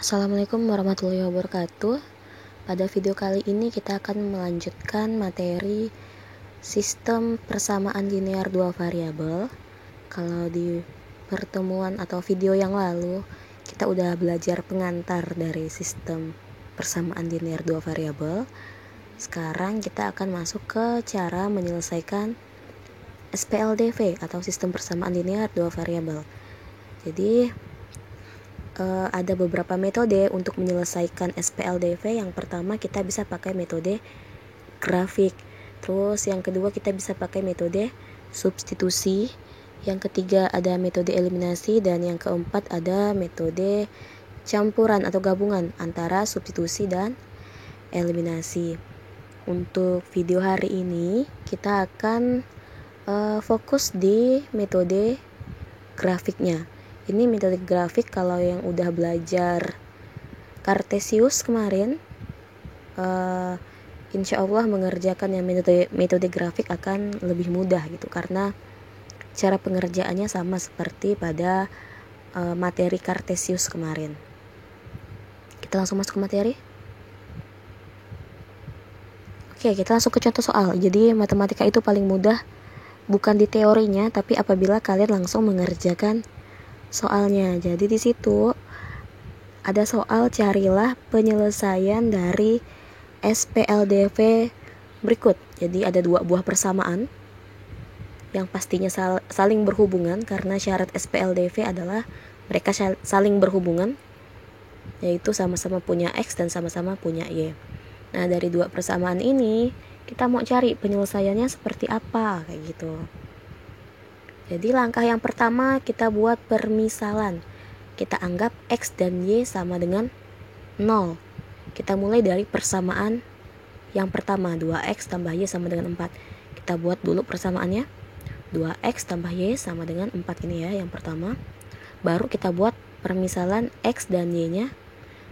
Assalamualaikum warahmatullahi wabarakatuh. Pada video kali ini kita akan melanjutkan materi sistem persamaan linear dua variabel. Kalau di pertemuan atau video yang lalu kita udah belajar pengantar dari sistem persamaan linear dua variabel. Sekarang kita akan masuk ke cara menyelesaikan SPLDV atau sistem persamaan linear dua variabel. Jadi ada beberapa metode untuk menyelesaikan SPLDV. Yang pertama kita bisa pakai metode grafik. Terus yang kedua kita bisa pakai metode substitusi. Yang ketiga ada metode eliminasi. Dan yang keempat ada metode campuran atau gabungan antara substitusi dan eliminasi. Untuk video hari ini kita akan fokus di metode grafiknya. Ini metode grafik. Kalau yang udah belajar Kartesius kemarin, insya Allah mengerjakan yang metode grafik akan lebih mudah gitu, karena cara pengerjaannya sama seperti pada materi Kartesius kemarin. Kita langsung masuk ke materi. Oke, kita langsung ke contoh soal. Jadi matematika itu paling mudah bukan di teorinya, tapi apabila kalian langsung mengerjakan soalnya. Jadi di situ ada soal, carilah penyelesaian dari SPLDV berikut. Jadi ada dua buah persamaan yang pastinya saling berhubungan, karena syarat SPLDV adalah mereka saling berhubungan, yaitu sama-sama punya X dan sama-sama punya Y. Nah, dari dua persamaan ini kita mau cari penyelesaiannya seperti apa, kayak gitu. Jadi langkah yang pertama kita buat permisalan. Kita anggap X dan Y sama dengan 0. Kita mulai dari persamaan yang pertama, 2X tambah Y sama dengan 4. Kita buat dulu persamaannya. 2X tambah Y sama dengan 4 ini ya, yang pertama. Baru kita buat permisalan X dan Y-nya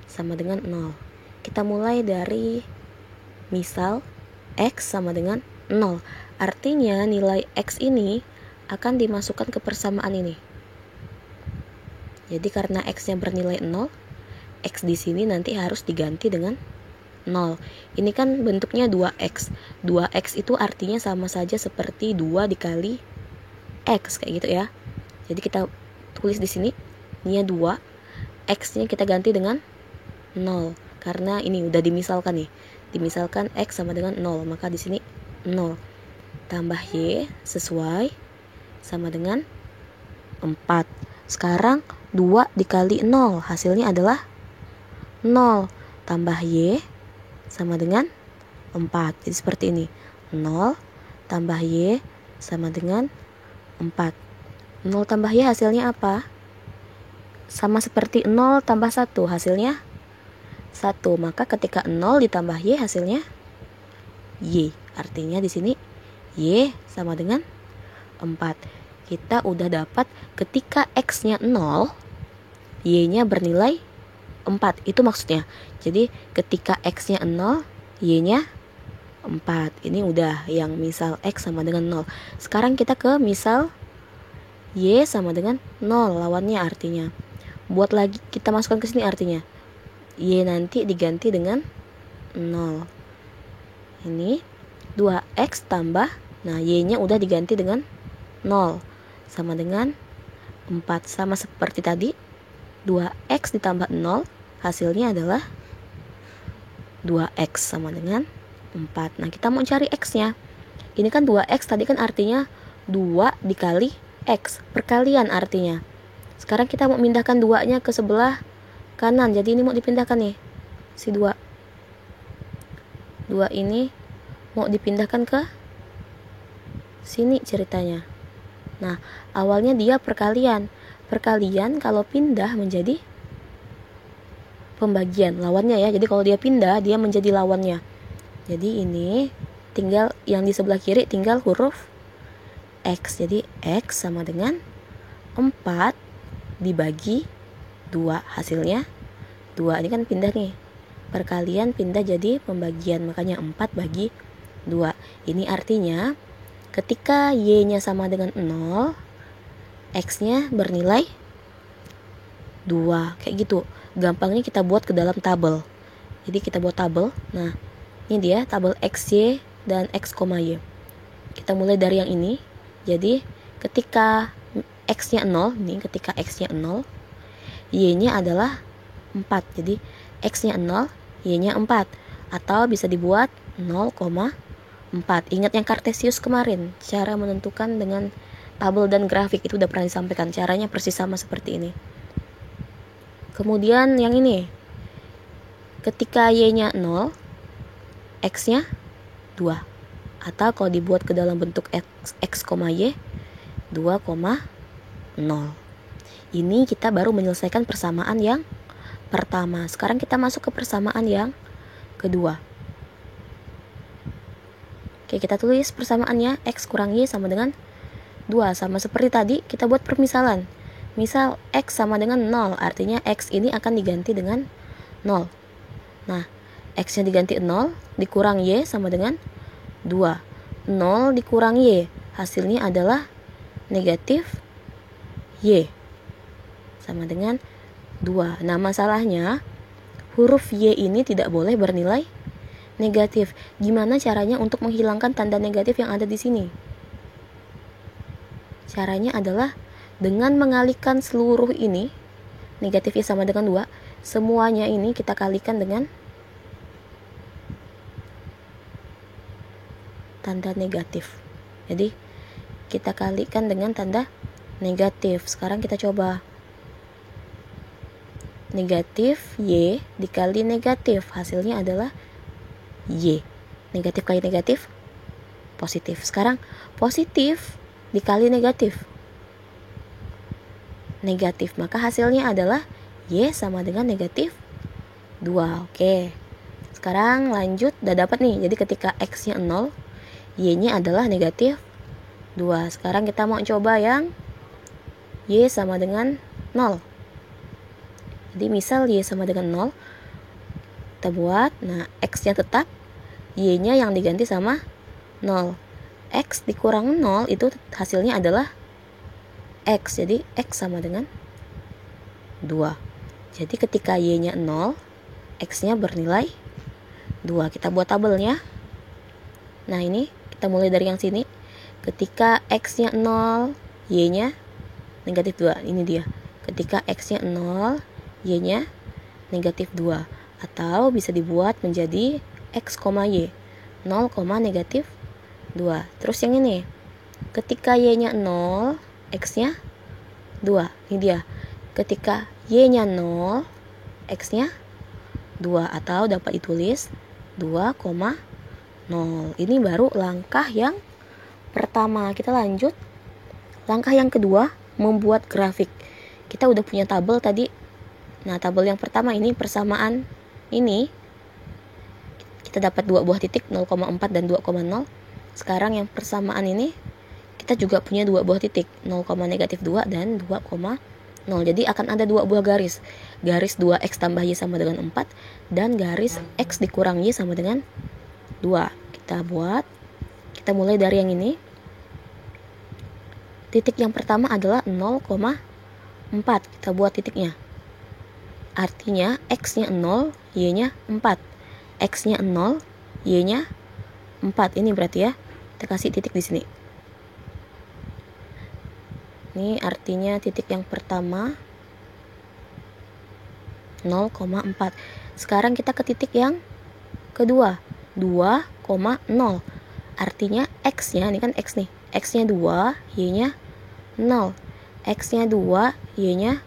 sama dengan 0. Kita mulai dari misal X sama dengan 0. Artinya nilai X ini akan dimasukkan ke persamaan ini. Jadi karena X-nya bernilai 0, X di sini nanti harus diganti dengan 0. Ini kan bentuknya 2X. 2X itu artinya sama saja seperti 2 dikali X, kayak gitu ya. Jadi kita tulis di sini, ini 2, X-nya kita ganti dengan 0. Karena ini udah dimisalkan nih. Dimisalkan X sama dengan 0, maka di sini 0 tambah Y sesuai sama dengan 4. Sekarang 2 dikali 0 hasilnya adalah 0 tambah Y sama dengan 4. Jadi seperti ini, 0 tambah Y sama dengan 4. 0 tambah Y hasilnya apa? Sama seperti 0 tambah 1, hasilnya 1. Maka ketika 0 ditambah Y hasilnya Y. Artinya di sini Y sama dengan 4. Kita udah dapat ketika X-nya 0, Y-nya bernilai 4. Itu maksudnya. Jadi ketika X-nya 0, Y-nya 4. Ini udah yang misal X sama dengan 0. Sekarang kita ke misal Y sama dengan 0, lawannya artinya. Buat lagi, kita masukkan ke sini artinya. Y nanti diganti dengan 0. Ini 2X tambah, nah Y-nya udah diganti dengan 0 sama dengan 4. Sama seperti tadi, 2X ditambah 0 hasilnya adalah 2X sama dengan 4. Nah, kita mau cari X-nya. Ini kan 2X, tadi kan artinya 2 dikali X, perkalian artinya. Sekarang kita mau pindahkan 2-nya ke sebelah kanan. Jadi ini mau dipindahkan nih, si 2 ini mau dipindahkan ke sini ceritanya. Nah, awalnya dia perkalian. Perkalian kalau pindah menjadi pembagian, lawannya ya. Jadi kalau dia pindah, dia menjadi lawannya. Jadi ini tinggal yang di sebelah kiri tinggal huruf X. Jadi X sama dengan 4 dibagi 2, hasilnya 2. Ini kan pindah nih. Perkalian pindah jadi pembagian, makanya 4 bagi 2. Ini artinya ketika Y-nya sama dengan 0, X-nya bernilai 2. Kayak gitu. Gampangnya kita buat ke dalam tabel. Jadi kita buat tabel. Nah, ini dia tabel XY dan X, Y. Kita mulai dari yang ini. Jadi ketika X-nya 0, nih ketika X-nya 0, Y-nya adalah 4. Jadi X-nya 0, Y-nya 4. Atau bisa dibuat 0,4. Ingat yang Kartesius kemarin, cara menentukan dengan tabel dan grafik itu udah pernah disampaikan. Caranya persis sama seperti ini. Kemudian yang ini, ketika Y-nya 0, X-nya 2. Atau kalau dibuat ke dalam bentuk X, Y, 2,0. Ini kita baru menyelesaikan persamaan yang pertama. Sekarang kita masuk ke persamaan yang kedua. Oke, kita tulis persamaannya X kurang Y sama dengan 2. Sama seperti tadi, kita buat permisalan. Misal X sama dengan 0, artinya X ini akan diganti dengan 0. Nah, X-nya diganti 0, dikurang Y sama dengan 2. 0 dikurang Y, hasilnya adalah negatif Y. Sama dengan 2. Nah, masalahnya huruf Y ini tidak boleh bernilai negatif. Gimana caranya untuk menghilangkan tanda negatif yang ada di sini? Caranya adalah dengan mengalihkan seluruh ini, negatif Y sama dengan 2, semuanya ini kita kalikan dengan tanda negatif. Jadi kita kalikan dengan tanda negatif. Sekarang kita coba. Negatif Y dikali negatif, hasilnya adalah Y. Negatif kali negatif, positif. Sekarang positif dikali negatif, negatif. Maka hasilnya adalah Y sama dengan negatif 2. Oke. Sekarang lanjut, udah dapat nih. Jadi ketika X-nya 0, Y-nya adalah negatif 2. Sekarang kita mau coba yang Y sama dengan 0. Jadi misal Y sama dengan 0, kita buat, nah X-nya tetap, Y-nya yang diganti sama 0. X dikurang 0 itu hasilnya adalah X. Jadi X sama dengan 2. Jadi ketika Y-nya 0, X-nya bernilai 2. Kita buat tabelnya. Nah ini, kita mulai dari yang sini. Ketika X-nya 0, Y-nya negatif 2. Ini dia. Ketika X-nya 0, Y-nya negatif 2. Atau bisa dibuat menjadi X, Y. 0, negatif 2. Terus yang ini. Ketika Y-nya 0, X-nya 2. Ini dia. Ketika Y-nya 0, X-nya 2. Atau dapat ditulis 2,0. Ini baru langkah yang pertama. Kita lanjut. Langkah yang kedua, membuat grafik. Kita udah punya tabel tadi. Nah, tabel yang pertama ini persamaan ini. Kita dapat 2 buah titik, 0,4 dan 2,0. Sekarang yang persamaan ini kita juga punya 2 buah titik, 0, negatif 2 dan 2,0. Jadi akan ada 2 buah garis. Garis 2X tambah Y sama dengan 4 dan garis X dikurang Y sama dengan 2. Kita buat. Kita mulai dari yang ini. Titik yang pertama adalah 0,4. Kita buat titiknya. Artinya X-nya 0, Y-nya 4. X-nya 0, Y-nya 4. Ini berarti ya. Kita kasih titik di sini. Ini artinya titik yang pertama 0,4. Sekarang kita ke titik yang kedua, 2,0. Artinya X-nya, ini kan X nih. X-nya 2, Y-nya 0. X-nya 2, Y-nya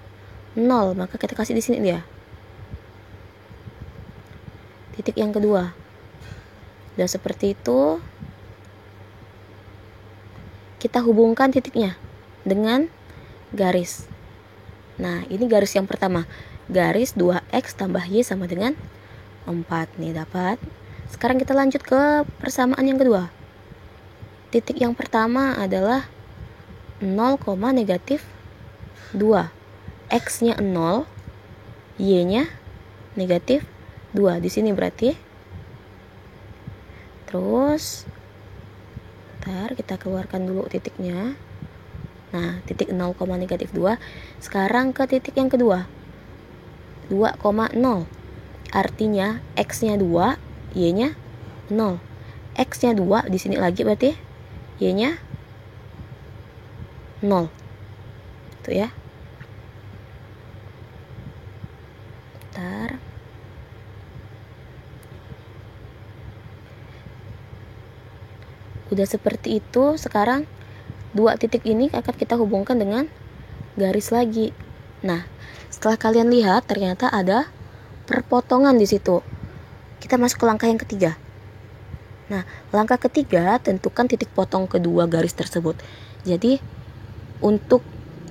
0. Maka kita kasih di sini dia. Titik yang kedua. Udah seperti itu. Kita hubungkan titiknya dengan garis. Nah, ini garis yang pertama. Garis 2X tambah Y sama dengan 4. Nih dapat. Sekarang kita lanjut ke persamaan yang kedua. Titik yang pertama adalah 0, negatif 2. X-nya 0, Y-nya negatif 2. Di sini berarti. Terus ntar kita keluarkan dulu titiknya. Nah, titik 0, negatif 2. Sekarang ke titik yang kedua. 2,0. Artinya X-nya 2, Y-nya 0. X-nya 2 di sini lagi berarti Y-nya 0. Tuh ya. Bentar. Udah seperti itu, sekarang dua titik ini akan kita hubungkan dengan garis lagi. Nah, setelah kalian lihat ternyata ada perpotongan di situ. Kita masuk ke langkah yang ketiga. Nah, langkah ketiga, tentukan titik potong kedua garis tersebut. Jadi, untuk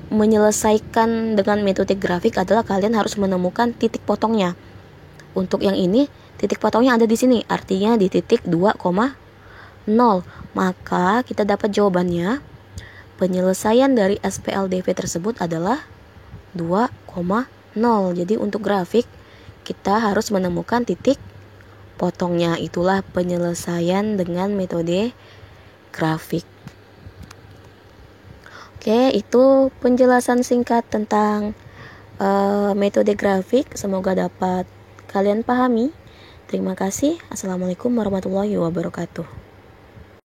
menyelesaikan dengan metode grafik adalah kalian harus menemukan titik potongnya. Untuk yang ini, titik potongnya ada di sini, artinya di titik 2,0. Maka kita dapat jawabannya. Penyelesaian dari SPLDV tersebut adalah 2,0. Jadi untuk grafik kita harus menemukan titik potongnya. Itulah penyelesaian dengan metode grafik. Oke, itu penjelasan singkat tentang metode grafik. Semoga dapat kalian pahami. Terima kasih. Assalamualaikum warahmatullahi wabarakatuh.